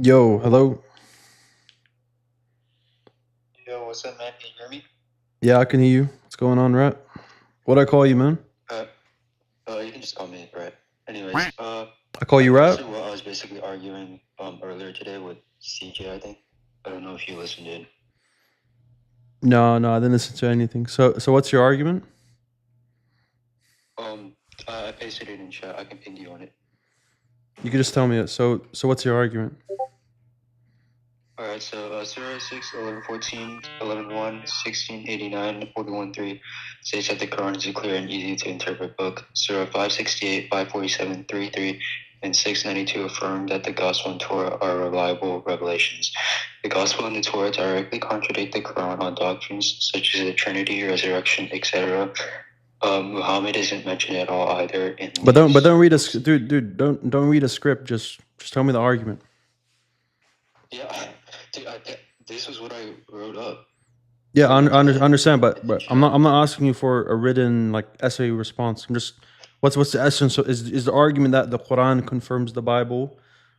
Yo, hello. Yo, what's up, man? Can you hear me? Yeah, I can hear you. What's going on, Rat? What'd I call you, man? Uh, you can just call me, right? Anyways, I call you I'm not Rat? sure what I was basically arguing earlier today with CJ, I think. I don't know if you listened in. No, I didn't listen to anything. So what's your argument? I pasted it in chat. I can ping you on it. You could just tell me it. So what's your argument? Alright, so Surah 6, 11, 14, 11, 1, 16, 89, 41, 3 states that the Quran is a clear and easy to interpret book. Surah 568, 547, 3, and 692 affirm that the Gospel and Torah are reliable revelations. The Gospel and the Torah directly contradict the Quran on doctrines such as the Trinity, resurrection, etc. Muhammad isn't mentioned at all either in But don't read a books. dude. Don't read a script. Just tell me the argument. Yeah, dude, this was what I wrote up. Yeah, I understand, but I'm not asking you for a written like essay response. I'm just what's the essence? So is the argument that the Quran confirms the Bible,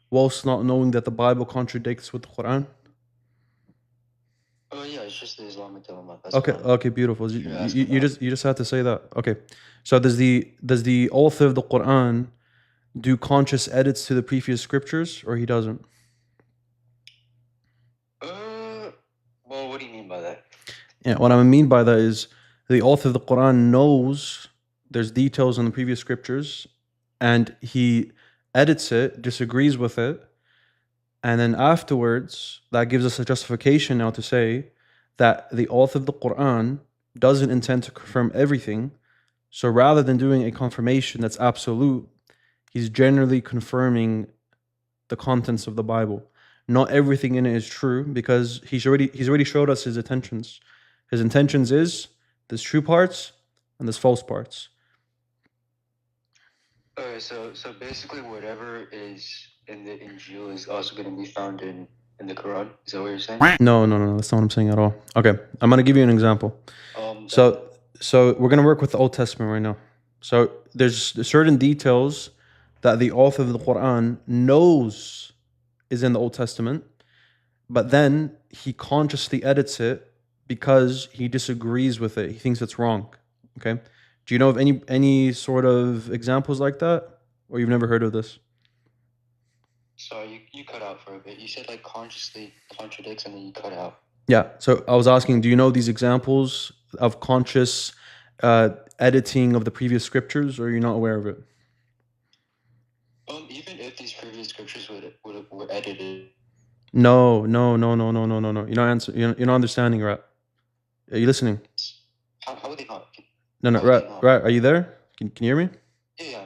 whilst not knowing that the Bible contradicts with the Quran? Oh yeah, it's just the Islamic dilemma. That's Okay, fine. okay, beautiful. You just have to say that. Okay, so does the author of the Quran do conscious edits to the previous scriptures, or he doesn't? Well, what do you mean by that? Yeah, what I mean by that is the author of the Quran knows there's details in the previous scriptures, and he edits it, disagrees with it, and then afterwards that gives us a justification now to say that the author of the Quran doesn't intend to confirm everything. So rather than doing a confirmation that's absolute, he's generally confirming the contents of the Bible. Not everything in it is true because he's already showed us his intentions. His intentions is there's true parts and there's false parts. Alright, so basically whatever is in the Injil is also going to be found in the Quran. Is that what you're saying? No, that's not what I'm saying at all. Okay, I'm gonna give you an example. So we're gonna work with the Old Testament right now. So there's certain details that the author of the Quran knows is in the Old Testament, but then he consciously edits it because he disagrees with it. He thinks it's wrong. Okay. Do you know of any sort of examples like that, or you've never heard of this? Sorry, you cut out for a bit. You said like consciously contradicts and then you cut out. Yeah. So I was asking, do you know these examples of conscious editing of the previous scriptures, or you're not aware of it? Even if these previous scriptures were edited. No. You're not understanding, right? Are you listening? How would they not? No, right. Are you there? Can you hear me? Yeah.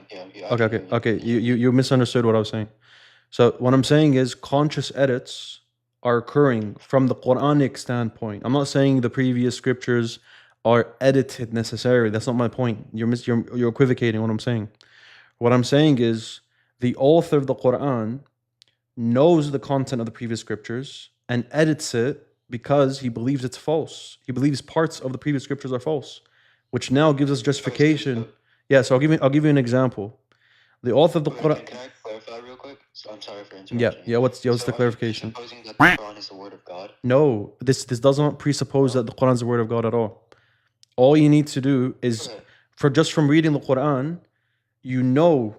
Okay. You misunderstood what I was saying. So what I'm saying is conscious edits are occurring from the Quranic standpoint. I'm not saying the previous scriptures are edited necessarily. That's not my point. You're equivocating what I'm saying. What I'm saying is the author of the Quran knows the content of the previous scriptures and edits it because he believes it's false. He believes parts of the previous scriptures are false, which now gives us justification. Yeah, so I'll give you an example. The author of the Quran. Can I clarify real quick? So I'm sorry for interrupting. Yeah. What's the clarification? Supposing that the Quran is the word of God? No, this does not presuppose that the Quran is the word of God at all. All you need to do is, from reading the Quran, you know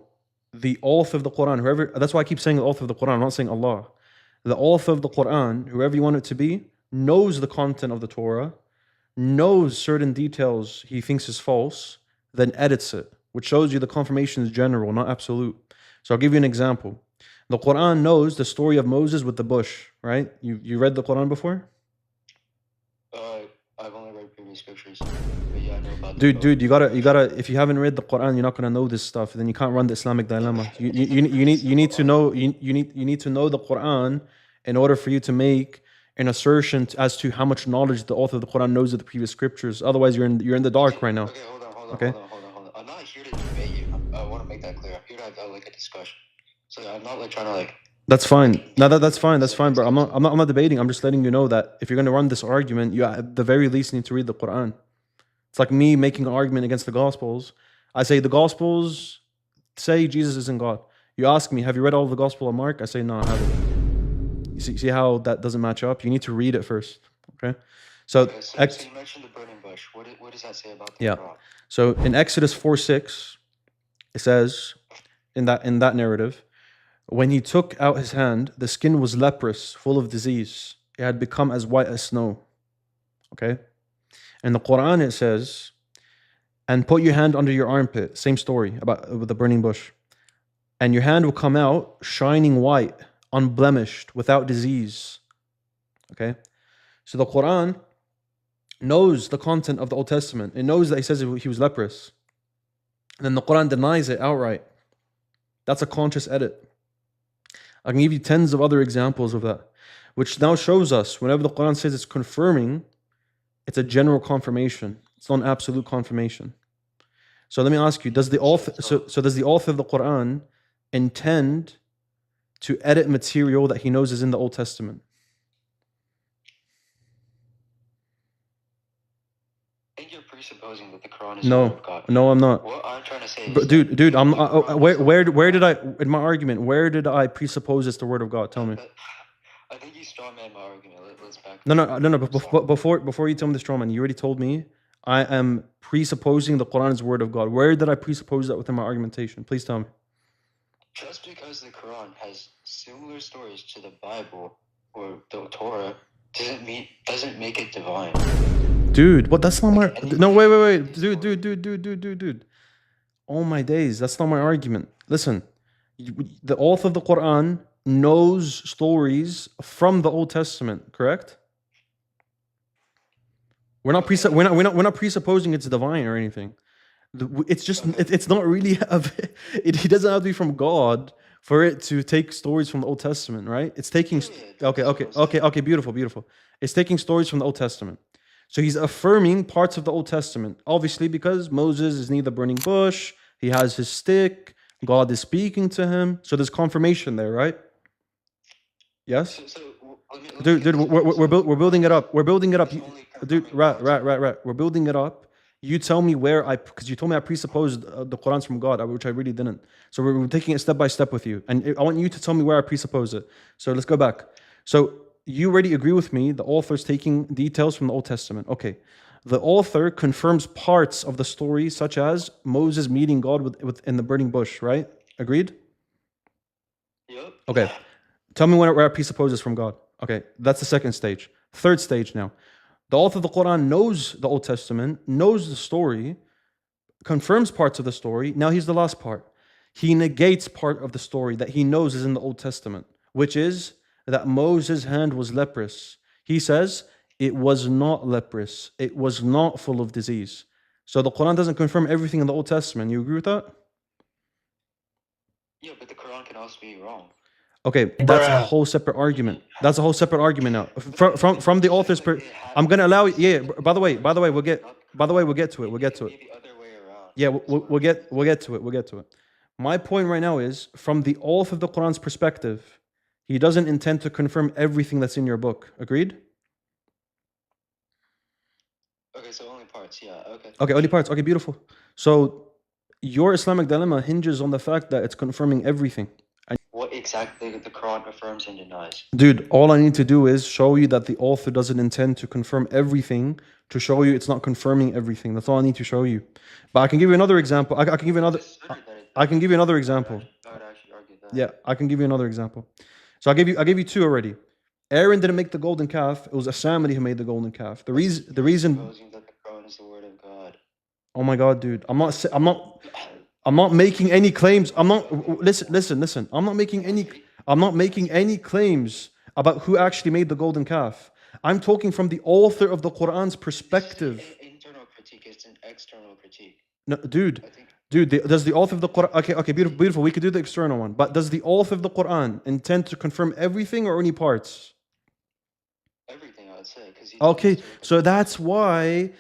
the author of the Quran, whoever. That's why I keep saying the author of the Quran. I'm not saying Allah. The author of the Quran, whoever you want it to be, knows the content of the Torah, knows certain details he thinks is false, then edits it, which shows you the confirmation is general, not absolute. So I'll give you an example. The Quran knows the story of Moses with the bush, right? You read the Quran before? I've only read previous scriptures. But yeah, I know about Dude, you gotta. If you haven't read the Quran, you're not gonna know this stuff. Then you can't run the Islamic dilemma. You need to know the Quran in order for you to make an assertion as to how much knowledge the author of the Quran knows of the previous scriptures. Otherwise, you're in the dark right now. Okay, hold on. I'm not here to debate you. I want to make that clear. I'm here to have like a discussion. So I'm not like trying to like. That's fine. No, that's fine. That's fine, bro. I'm not debating. I'm just letting you know that if you're gonna run this argument, you at the very least need to read the Quran. It's like me making an argument against the Gospels. I say the Gospels say Jesus isn't God. You ask me, have you read all of the Gospel of Mark? I say no, I haven't. See how that doesn't match up? You need to read it first. Okay. So, Okay, so you mentioned the burning bush. What does that say about the yeah. Quran? So in Exodus 4:6, it says in that narrative, when he took out his hand, the skin was leprous, full of disease. It had become as white as snow. Okay. In the Quran, it says, and put your hand under your armpit. Same story about with the burning bush. And your hand will come out shining white, unblemished, without disease. Okay. So the Quran knows the content of the Old Testament. It knows that he says he was leprous. And then the Quran denies it outright. That's a conscious edit. I can give you tens of other examples of that, which now shows us whenever the Quran says it's confirming, it's a general confirmation. It's not an absolute confirmation. So let me ask you, does the author does the author of the Quran intend to edit material that he knows is in the Old Testament? I think you're presupposing that the Quran is the word of God. No, I'm not. What I'm trying to say is, dude, I'm where did I in my argument? Where did I presuppose it's the word of God? Tell me. I think you strawman my argument. Let's back. No. Before you tell me the strawman, you already told me I am presupposing the Quran is the word of God. Where did I presuppose that within my argumentation? Please tell me. Just because the Quran has similar stories to the Bible or the Torah doesn't make it divine. Dude, what? That's not my. No, wait. Dude. Oh my days, that's not my argument. Listen, the author of the Quran knows stories from the Old Testament, correct? We're not presupposing it's divine or anything. It's just it's not really. He doesn't have to be from God for it to take stories from the Old Testament, right? It's taking. Okay. Beautiful. It's taking stories from the Old Testament. So he's affirming parts of the Old Testament, obviously because Moses is near the burning bush. He has his stick. God is speaking to him. So there's confirmation there, right? Yes. Dude, we're building it up. We're building it up. Dude, right. We're building it up. You tell me because you told me I presupposed the Quran's from God, which I really didn't. So we're taking it step by step with you, and I want you to tell me where I presuppose it. So let's go back. So you already agree with me. The author's taking details from the Old Testament. Okay. The author confirms parts of the story, such as Moses meeting God in the burning bush, right? Agreed? Yep. Okay. Tell me where I presuppose is from God. Okay. That's the second stage. Third stage now. The author of the Quran knows the Old Testament, knows the story, confirms parts of the story. Now here's the last part. He negates part of the story that he knows is in the Old Testament, which is that Moses' hand was leprous. He says it was not leprous. It was not full of disease. So the Quran doesn't confirm everything in the Old Testament. You agree with that? Yeah, but the Quran can also be wrong. Okay, that's a whole separate argument. That's a whole separate argument now. From the author's I'm gonna allow. Yeah. By the way, we'll get to it. We'll get to it. Yeah, we'll get to it. We'll get to it. My point right now is from the author of the Quran's perspective, he doesn't intend to confirm everything that's in your book. Agreed? Okay, so only parts. Yeah. Okay. Okay, only parts. Okay, beautiful. So your Islamic dilemma hinges on the fact that it's confirming everything. What exactly the Quran affirms and denies? Dude, all I need to do is show you that the author doesn't intend to confirm everything to show you it's not confirming everything. That's all I need to show you. But I can give you another example. I can give you another example. Yeah, I can give you another example. So I gave you two already. Aaron didn't make the golden calf. It was Asamadi who made the golden calf. The reason that the Quran is the word of God. Oh my God, dude. I'm not making any claims. Listen. I'm not making any claims about who actually made the golden calf. I'm talking from the author of the Quran's perspective. It's an internal critique, it's an external critique. No, dude, does the author of the Quran... Okay, beautiful. We could do the external one. But does the author of the Quran intend to confirm everything or only parts? Everything, I would say. Okay, so that's why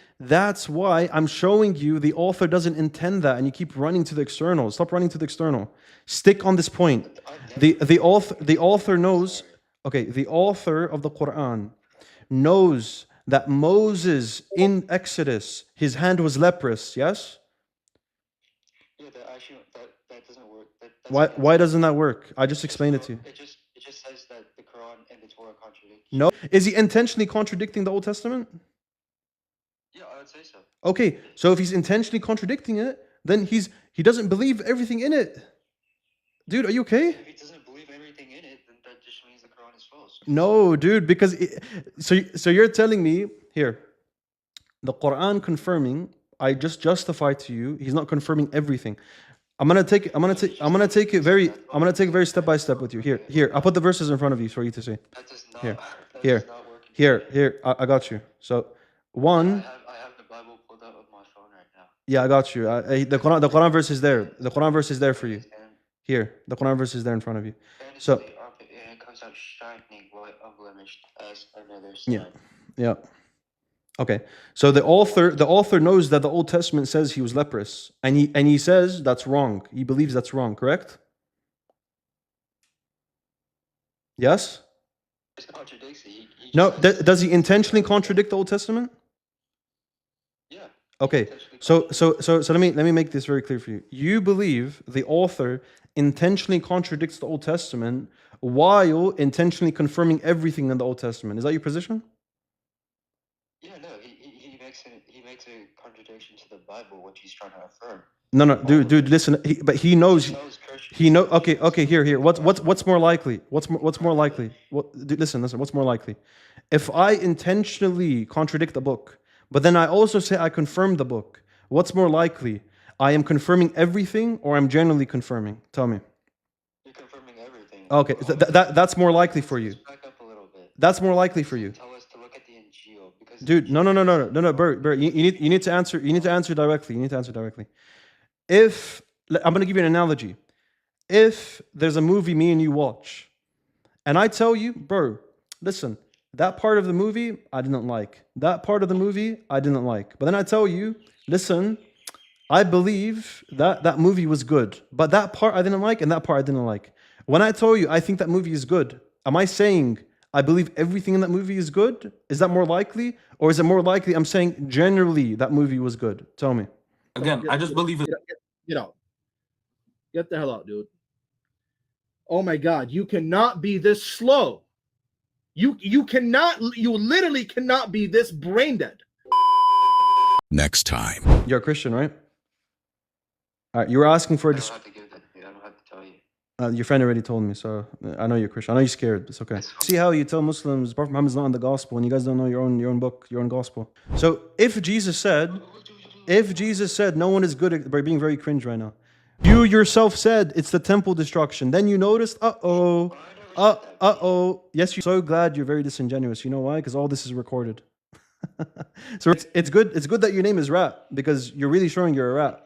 I'm showing you the author doesn't intend that, and you keep running to the external. Stop running to the external. Stick on this point. The author knows. Okay, the author of the Quran knows that Moses in Exodus, his hand was leprous. Yes. Yeah, that doesn't work. Why doesn't that work? I just explained it to you. It just says that the Quran and the Torah contradicts. No. Is he intentionally contradicting the Old Testament? Yeah, I would say so. Okay, so if he's intentionally contradicting it, then he doesn't believe everything in it. Dude, are you okay? If he doesn't believe everything in it, then that just means the Quran is false. No, dude, because so you're telling me here, the Quran confirming, I just justify to you, he's not confirming everything. I'm gonna take it very step by step with you. Here, I'll put the verses in front of you for you to see. That does not. Here, That here, does not work in here. I got you. So one. I have the Bible pulled up on my phone right now. Yeah, I got you. The Quran verse is there. The Quran verse is there for you. Here, the Quran verse is there in front of you. So it comes out shining white, unblemished as another sun. yeah. Okay. So the author knows that the Old Testament says he was leprous, and he says that's wrong. He believes that's wrong, correct? Yes? It contradicts it. He No, says, does he intentionally contradict the Old Testament? yeah. Okay. So let me make this very clear for you. You believe the author intentionally contradicts the Old Testament while intentionally confirming everything in the Old Testament. Is that your position? Yeah, no, he makes a contradiction to the Bible, which he's trying to affirm. No, dude, listen. But he knows. Okay. Here. What's more likely? What's more likely? Dude, listen. What's more likely? If I intentionally contradict the book, but then I also say I confirm the book, what's more likely? I am confirming everything, or I'm generally confirming? Tell me. You're confirming everything. Okay, that's more likely for you. Back up a little bit. That's more likely for you. Tell us to look at the Injil because. Dude, no, Bert. You need to answer. You need to answer directly. If I'm going to give you an analogy, if there's a movie me and you watch, and I tell you, bro, listen, that part of the movie I didn't like. That part of the movie I didn't like. But then I tell you, listen, I believe that movie was good, but that part I didn't like, and that part I didn't like. When I tell you I think that movie is good, am I saying I believe everything in that movie is good? Is that more likely? Or is it more likely I'm saying generally that movie was good? Tell me. Again, I just believe it. Get out. Get the hell out, dude. Oh my God, you cannot be this slow. You literally cannot be this brain dead. Next time. You're a Christian, right? All right, you were asking for a I don't have to give that. I don't have to tell you. your friend already told me, so I know you're Christian. I know you're scared. It's okay. See how you tell Muslims Prophet Muhammad is not in the gospel, and you guys don't know your own book, your own gospel. So if Jesus said, no one is good at by being very cringe right now. You yourself said it's the temple destruction. Then you noticed, yes, you're so glad you're very disingenuous. You know why? Because all this is recorded. So it's good that your name is Rat, because you're really showing you're a rat.